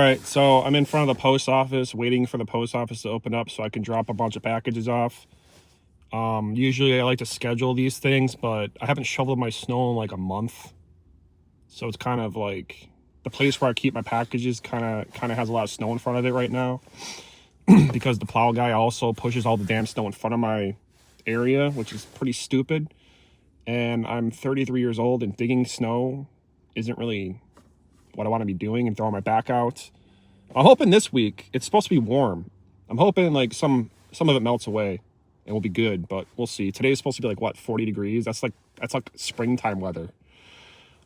All right, so I'm in front of the post office waiting for the post office to open up so I can drop a bunch of packages off. Usually I like to schedule these things, but I haven't shoveled my snow in like a month. So it's kind of like the place where I keep my packages kind of has a lot of snow in front of it right now because the plow guy also pushes all the damn snow in front of my area, which is pretty stupid. And I'm 33 years old and digging snow isn't really what I want to be doing and throwing my back out. I'm hoping this week it's supposed to be warm. I'm hoping like some of it melts away and we'll be good, but we'll see. Today's supposed to be like what, 40 degrees? That's like springtime weather.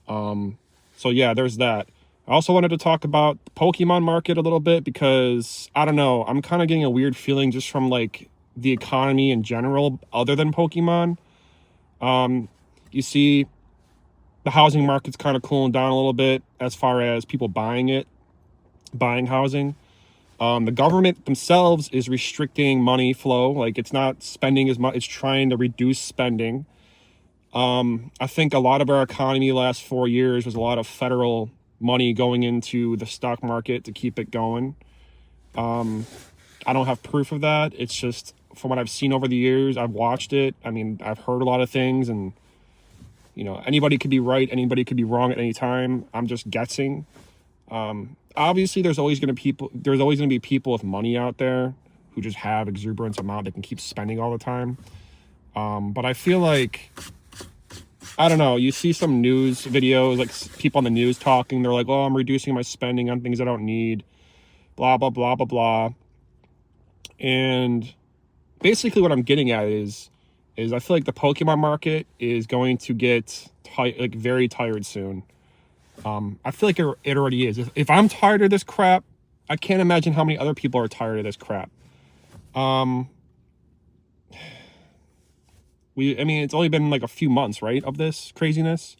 So yeah, there's that. I also wanted to talk about the Pokemon market a little bit because I don't know, I'm kind of getting a weird feeling just from like the economy in general other than Pokemon. You see the housing market's kind of cooling down a little bit as far as people buying housing. The government themselves is restricting money flow. Like it's not spending as much. It's trying to reduce spending. I think a lot of our economy the last 4 years was a lot of federal money going into the stock market to keep it going. I don't have proof of that. It's just from what I've seen over the years. I've watched it. I mean, I've heard a lot of things, and anybody could be right, anybody could be wrong at any time. I'm just guessing. Obviously, there's always going to be people with money out there who just have exuberant amount they can keep spending all the time. But I feel like, I don't know, you see some news videos, like people on the news talking, they're like, oh, I'm reducing my spending on things I don't need, blah, blah, blah, blah, blah. And basically what I'm getting at is I feel like the Pokemon market is going to get very tired soon. I feel like it already is. If I'm tired of this crap, I can't imagine how many other people are tired of this crap. I mean, it's only been like a few months, right, of this craziness.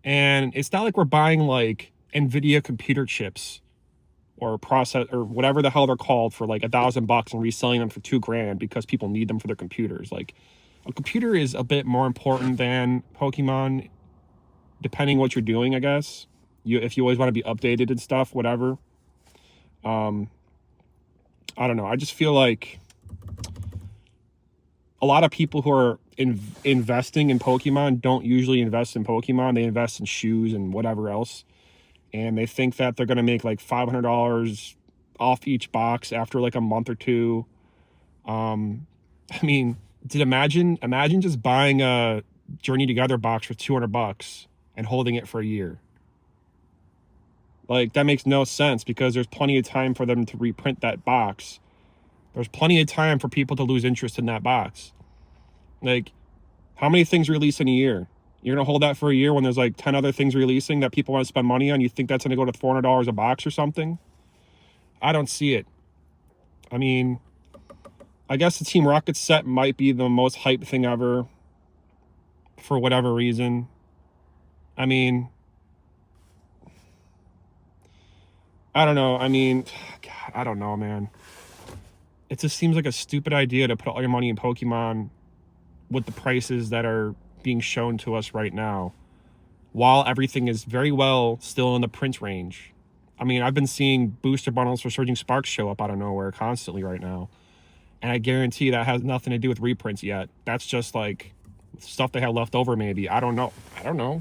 And it's not like we're buying like NVIDIA computer chips or process or whatever the hell they're called for like $1,000 and reselling them for $2,000 because people need them for their computers. Like a computer is a bit more important than Pokemon, depending what you're doing, I guess. If you always want to be updated and stuff, whatever. I don't know. I just feel like a lot of people who are investing in Pokemon don't usually invest in Pokemon. They invest in shoes and whatever else. And they think that they're going to make like $500 off each box after like a month or two. I mean, imagine just buying a Journey Together box for $200 and holding it for a year. Like, that makes no sense because there's plenty of time for them to reprint that box. There's plenty of time for people to lose interest in that box. Like, how many things release in a year? You're going to hold that for a year when there's like 10 other things releasing that people want to spend money on? You think that's going to go to $400 a box or something? I don't see it. I mean, I guess the Team Rocket set might be the most hyped thing ever for whatever reason. I mean, I don't know. I mean, God, I don't know, man. It just seems like a stupid idea to put all your money in Pokemon with the prices that are being shown to us right now, while everything is very well still in the print range. I mean, I've been seeing booster bundles for Surging Sparks show up out of nowhere constantly right now. And I guarantee that has nothing to do with reprints yet. That's just like stuff they have left over maybe. I don't know.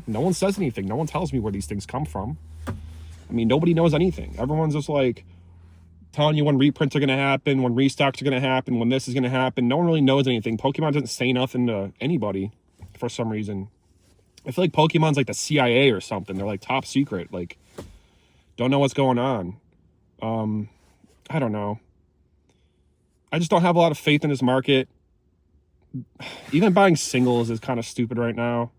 No one says anything. No one tells me where these things come from. I mean, nobody knows anything. Everyone's just like telling you when reprints are going to happen, when restocks are going to happen, when this is going to happen. No one really knows anything. Pokemon doesn't say nothing to anybody for some reason. I feel like Pokemon's like the CIA or something. They're like top secret. Like, don't know what's going on. I don't know. I just don't have a lot of faith in this market. Even buying singles is kind of stupid right now.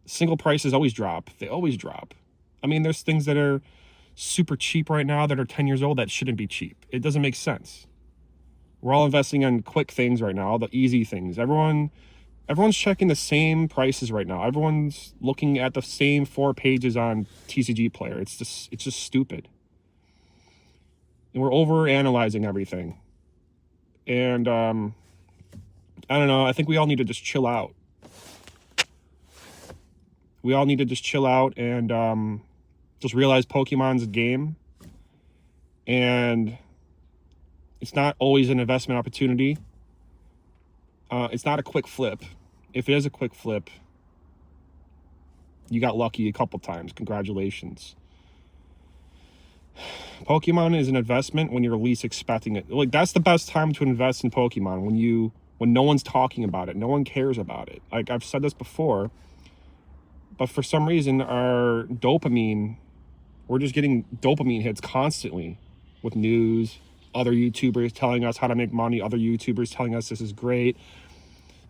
Single prices always drop. They always drop. I mean, there's things that are super cheap right now that are 10 years old that shouldn't be cheap. It doesn't make sense. We're all investing on quick things right now, all the easy things. Everyone's checking the same prices right now. Everyone's looking at the same 4 pages on TCG Player. It's just stupid. And we're over analyzing everything. And I don't know. I think we all need to just chill out. We all need to just chill out and just realize Pokemon's a game. And it's not always an investment opportunity. It's not a quick flip. If it is a quick flip, you got lucky a couple times. Congratulations. Pokemon is an investment when you're least expecting it. Like, that's the best time to invest in Pokemon, when no one's talking about it, no one cares about it. Like, I've said this before, but for some reason our dopamine, we're just getting dopamine hits constantly with news, other YouTubers telling us how to make money, other YouTubers telling us this is great.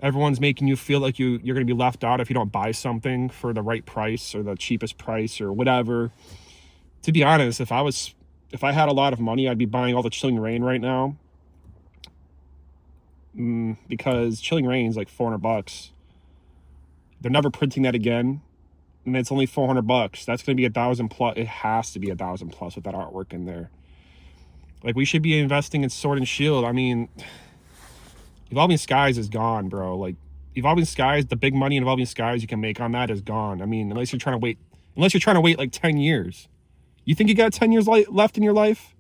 Everyone's making you feel like you're going to be left out if you don't buy something for the right price or the cheapest price or whatever. To be honest, if I had a lot of money, I'd be buying all the Chilling Reign right now. Because Chilling Reign is like $400. They're never printing that again. And it's only $400. That's going to be $1,000+. It has to be $1,000+ with that artwork in there. Like, we should be investing in Sword and Shield. I mean, Evolving Skies is gone, bro. Like, Evolving Skies, the big money in Evolving Skies you can make on that is gone. I mean, unless you're trying to wait like 10 years. You think you got 10 years left in your life?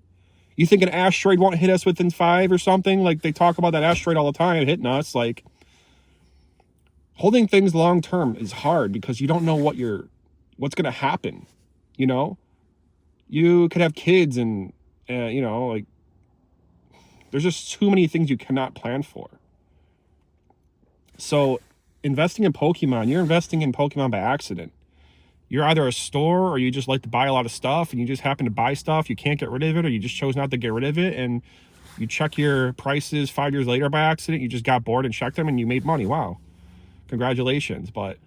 You think an asteroid won't hit us within 5 or something? Like, they talk about that asteroid all the time hitting us. Like, holding things long term is hard because you don't know what's going to happen. You know, you could have kids and you know, like, there's just too many things you cannot plan for. So investing in Pokemon, you're investing in Pokemon by accident. You're either a store or you just like to buy a lot of stuff and you just happen to buy stuff. You can't get rid of it, or you just chose not to get rid of it. And you check your prices 5 years later by accident. You just got bored and checked them and you made money. Wow. Congratulations. But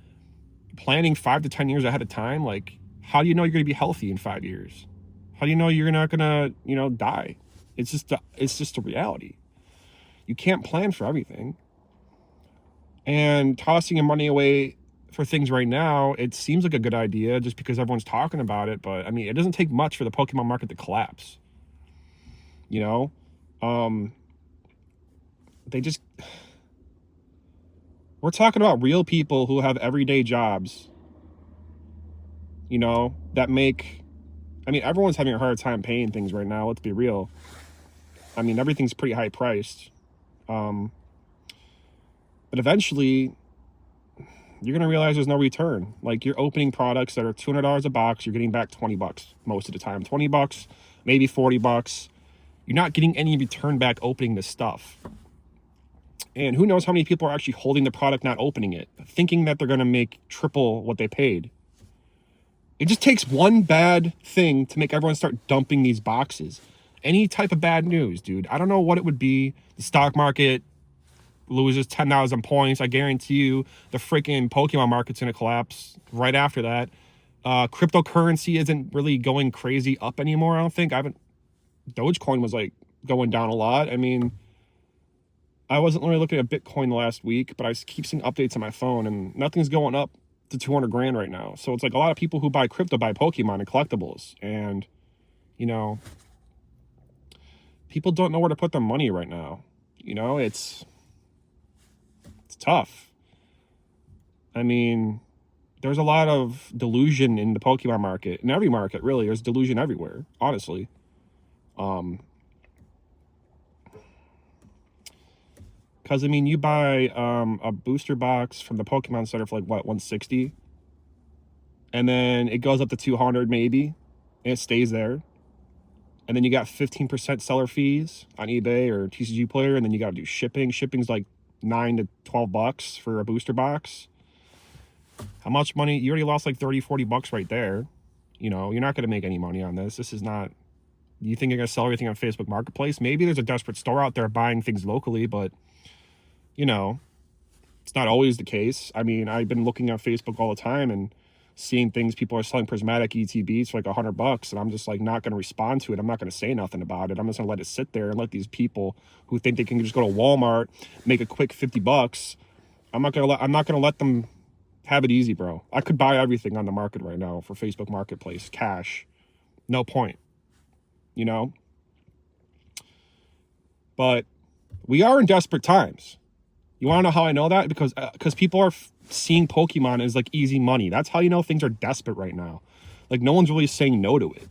planning 5 to 10 years ahead of time, like, how do you know you're going to be healthy in 5 years? How do you know you're not going to, die? It's just a reality. You can't plan for everything. And tossing your money away for things right now, it seems like a good idea just because everyone's talking about it. But I mean, it doesn't take much for the Pokemon market to collapse. You know, we're talking about real people who have everyday jobs, that make, I mean, everyone's having a hard time paying things right now. Let's be real. I mean, everything's pretty high priced. But eventually you're going to realize there's no return. Like, you're opening products that are $200 a box. You're getting back $20 most of the time. $20, maybe $40. You're not getting any return back opening this stuff. And who knows how many people are actually holding the product, not opening it, thinking that they're going to make triple what they paid. It just takes one bad thing to make everyone start dumping these boxes. Any type of bad news, dude. I don't know what it would be. The stock market loses 10,000 points. I guarantee you the freaking Pokemon market's going to collapse right after that. Cryptocurrency isn't really going crazy up anymore, I don't think. Dogecoin was like going down a lot. I mean, I wasn't really looking at Bitcoin the last week, but I keep seeing updates on my phone and nothing's going up to 200 grand right now. So it's like a lot of people who buy crypto buy Pokemon and collectibles. And, people don't know where to put their money right now. It's tough. I mean, there's a lot of delusion in the Pokemon market. In every market, really. There's delusion everywhere, honestly. Because, I mean, you buy a booster box from the Pokemon Center for, like, what, $160? And then it goes up to $200 maybe, and it stays there. And then you got 15% seller fees on eBay or TCG Player, and then you got to do shipping. Shipping's like $9 to $12 for a booster box. How much money? You already lost like $30-$40 right there. You're not going to make any money on this. This is not... You think you're going to sell everything on Facebook Marketplace? Maybe there's a desperate store out there buying things locally, but, it's not always the case. I mean, I've been looking at Facebook all the time and seeing things, people are selling prismatic ETBs for like $100, and I'm just like not going to respond to it. I'm not going to say nothing about it. I'm just going to let it sit there and let these people who think they can just go to Walmart, make a quick $50. I'm not going to let them have it easy, bro. I could buy everything on the market right now for Facebook Marketplace, cash, no point. But we are in desperate times. You want to know how I know that? Because people are seeing Pokemon as like easy money. That's how you know things are desperate right now. Like, no one's really saying no to it.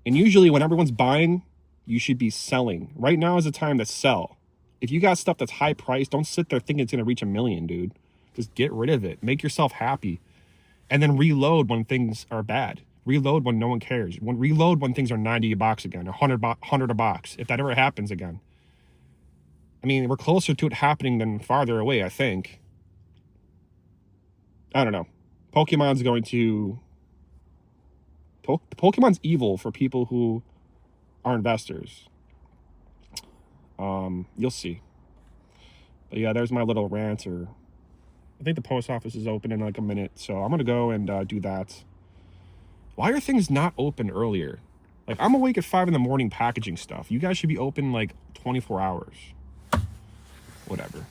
And usually when everyone's buying, you should be selling. Right now is the time to sell. If you got stuff that's high priced, don't sit there thinking it's going to reach 1 million, dude. Just get rid of it. Make yourself happy. And then reload when things are bad. Reload when no one cares. Reload when things are 90 a box again, 100 a box, if that ever happens again. I mean, we're closer to it happening than farther away, I think. I don't know. Pokemon's going to... Pokemon's evil for people who are investors. You'll see. But yeah, there's my little rant. Or I think the post office is open in like a minute, so I'm gonna go and do that. Why are things not open earlier? Like, I'm awake at 5 in the morning packaging stuff. You guys should be open like 24 hours. Whatever.